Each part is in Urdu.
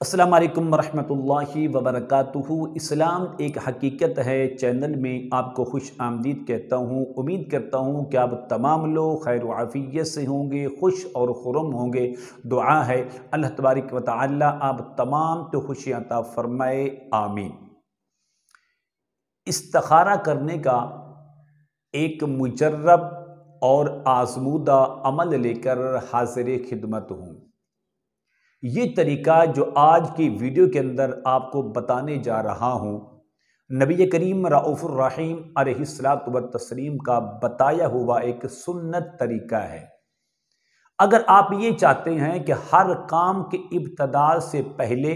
السلام علیکم ورحمۃ اللہ وبرکاتہ۔ اسلام ایک حقیقت ہے چینل میں آپ کو خوش آمدید کہتا ہوں۔ امید کرتا ہوں کہ آپ تمام لوگ خیر و عافیت سے ہوں گے، خوش اور خرم ہوں گے۔ دعا ہے اللہ تبارک و تعالی آپ تمام تو خوشیاں عطا فرمائے، آمین۔ استخارہ کرنے کا ایک مجرب اور آزمودہ عمل لے کر حاضر خدمت ہوں۔ یہ طریقہ جو آج کی ویڈیو کے اندر آپ کو بتانے جا رہا ہوں، نبی کریم رؤوف الرحیم علیہ الصلوۃ والتسلیم کا بتایا ہوا ایک سنت طریقہ ہے۔ اگر آپ یہ چاہتے ہیں کہ ہر کام کے ابتدا سے پہلے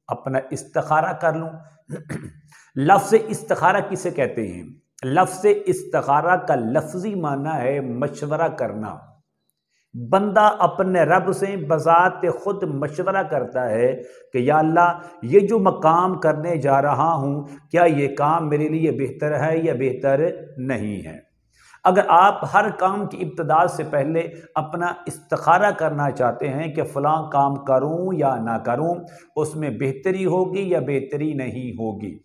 اپنا استخارہ کر لوں، لفظ استخارہ کسے کہتے ہیں؟ لفظ استخارہ کا لفظی معنی ہے مشورہ کرنا۔ بندہ اپنے رب سے بذات خود مشورہ کرتا ہے کہ یا اللہ، یہ جو میں کام کرنے جا رہا ہوں، کیا یہ کام میرے لیے بہتر ہے یا بہتر نہیں ہے؟ اگر آپ ہر کام کی ابتدا سے پہلے اپنا استخارہ کرنا چاہتے ہیں کہ فلاں کام کروں یا نہ کروں، اس میں بہتری ہوگی یا بہتری نہیں ہوگی۔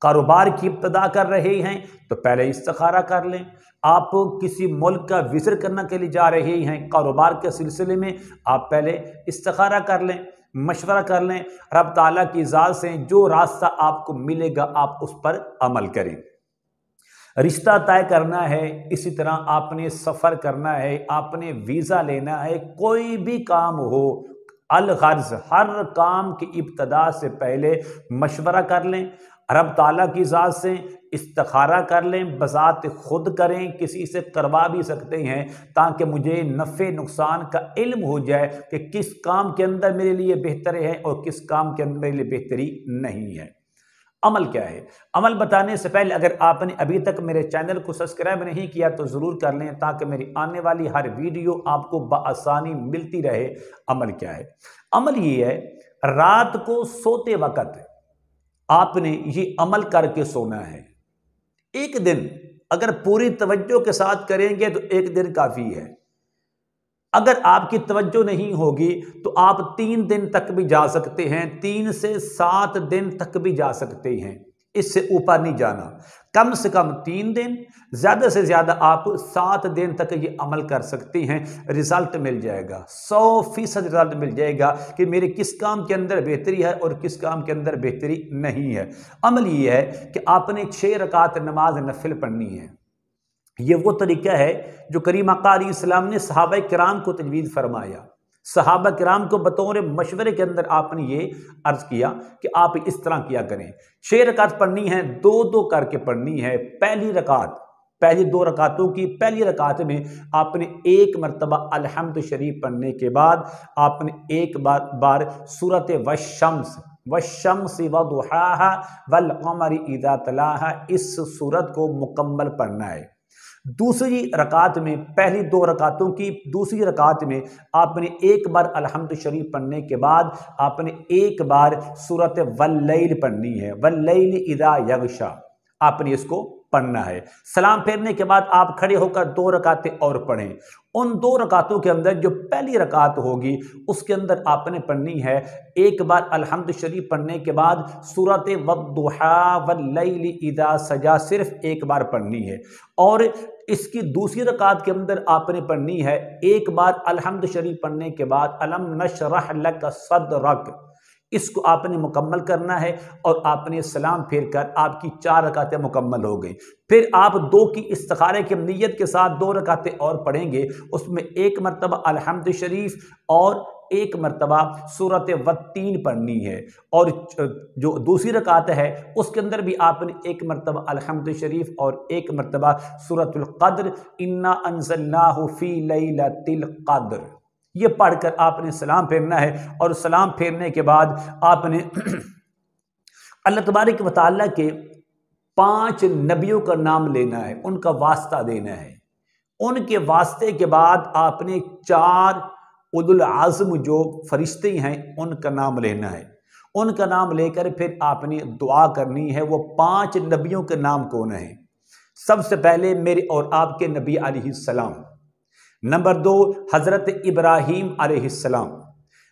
کاروبار کی ابتدا کر رہے ہیں تو پہلے استخارہ کر لیں۔ آپ کسی ملک کا وزٹ کرنے کے لیے جا رہے ہیں، کاروبار کے سلسلے میں آپ پہلے استخارہ کر لیں، مشورہ کر لیں۔ رب تعالیٰ کی ذات سے جو راستہ آپ کو ملے گا آپ اس پر عمل کریں۔ رشتہ طے کرنا ہے، اسی طرح آپ نے سفر کرنا ہے، آپ نے ویزا لینا ہے، کوئی بھی کام ہو، الغرض ہر کام کی ابتدا سے پہلے مشورہ کر لیں، رب تعالیٰ کی ذات سے استخارہ کر لیں، بذات خود کریں، کسی سے کروا بھی سکتے ہیں تاکہ مجھے نفع نقصان کا علم ہو جائے کہ کس کام کے اندر میرے لیے بہتر ہے اور کس کام کے اندر میرے لیے بہتری نہیں ہے۔ عمل کیا ہے؟ عمل بتانے سے پہلے اگر آپ نے ابھی تک میرے چینل کو سبسکرائب نہیں کیا تو ضرور کر لیں تاکہ میری آنے والی ہر ویڈیو آپ کو بآسانی ملتی رہے۔ عمل کیا ہے؟ عمل یہ ہے، رات کو سوتے وقت آپ نے یہ عمل کر کے سونا ہے۔ ایک دن اگر پوری توجہ کے ساتھ کریں گے تو ایک دن کافی ہے۔ اگر آپ کی توجہ نہیں ہوگی تو آپ 3 دن تک بھی جا سکتے ہیں، 3 سے 7 دن تک بھی جا سکتے ہیں، اس سے اوپر نہیں جانا۔ کم سے کم 3 دن، زیادہ سے زیادہ آپ 7 دن تک یہ عمل کر سکتے ہیں، رزلٹ مل جائے گا، 100% رزلٹ مل جائے گا کہ میرے کس کام کے اندر بہتری ہے اور کس کام کے اندر بہتری نہیں ہے۔ عمل یہ ہے کہ آپ نے 6 رکعت نماز نفل پڑھنی ہے۔ یہ وہ طریقہ ہے جو کریم آقا علیہ السلام نے صحابہ کرام کو تجویز فرمایا۔ صحابہ کرام کو بطور مشورے کے اندر آپ نے یہ عرض کیا کہ آپ اس طرح کیا کریں۔ 6 رکعت پڑھنی ہے، 2 کر کے پڑھنی ہے۔ پہلی 2 رکعتوں کی پہلی رکعت میں آپ نے 1 مرتبہ الحمد شریف پڑھنے کے بعد آپ نے ایک بار سورۃ والشمس وضحاها والقمر اذا تلاها اس سورت کو مکمل پڑھنا ہے۔ دوسری رکعت میں، پہلی 2 رکعتوں کی دوسری رکعت میں آپ نے ایک بار الحمد شریف پڑھنے کے بعد آپ نے ایک بار سورۃ واللیل پڑھنی ہے، واللیل اذا یغشا، آپ نے اس کو پڑھنا ہے۔ سلام پھیرنے کے بعد آپ کھڑے ہو کر 2 رکعتیں اور پڑھیں۔ ان 2 رکعتوں کے اندر جو پہلی رکعت ہوگی اس کے اندر آپ نے پڑھنی ہے ایک بار الحمد شریف پڑھنے کے بعد سورۃ والضحیٰ واللیل اذا سجا، صرف ایک بار پڑھنی ہے۔ اور اس کی دوسری رکعت کے اندر آپ نے پڑھنی ہے ایک بار الحمد شریف پڑھنے کے بعد الم نشرح لک صدرک، اس کو آپ نے مکمل کرنا ہے اور آپ نے سلام پھیر کر آپ کی 4 رکعتیں مکمل ہو گئی۔ پھر آپ 2 کی استخارے کی نیت کے ساتھ 2 رکعتیں اور پڑھیں گے، اس میں 1 مرتبہ الحمد شریف اور 1 مرتبہ سورۃ والتین پڑھنی ہے۔ اور جو دوسری رکعت ہے اس کے اندر بھی آپ نے 1 مرتبہ الحمد شریف اور 1 مرتبہ سورۃ القدر انا انزلناہ فی لیلۃ القدر، یہ پڑھ کر آپ نے سلام پھیرنا ہے۔ اور سلام پھیرنے کے بعد آپ نے اللہ تبارک و تعالیٰ کے 5 نبیوں کا نام لینا ہے، ان کا واسطہ دینا ہے۔ ان کے واسطے کے بعد آپ نے 4 اولو العزم جو فرشتے ہیں ان کا نام لینا ہے۔ ان کا نام لے کر پھر آپ نے دعا کرنی ہے۔ وہ 5 نبیوں کے نام کون ہیں؟ سب سے پہلے میرے اور آپ کے نبی علیہ السلام، نمبر 2 حضرت ابراہیم علیہ السلام،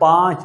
5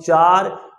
4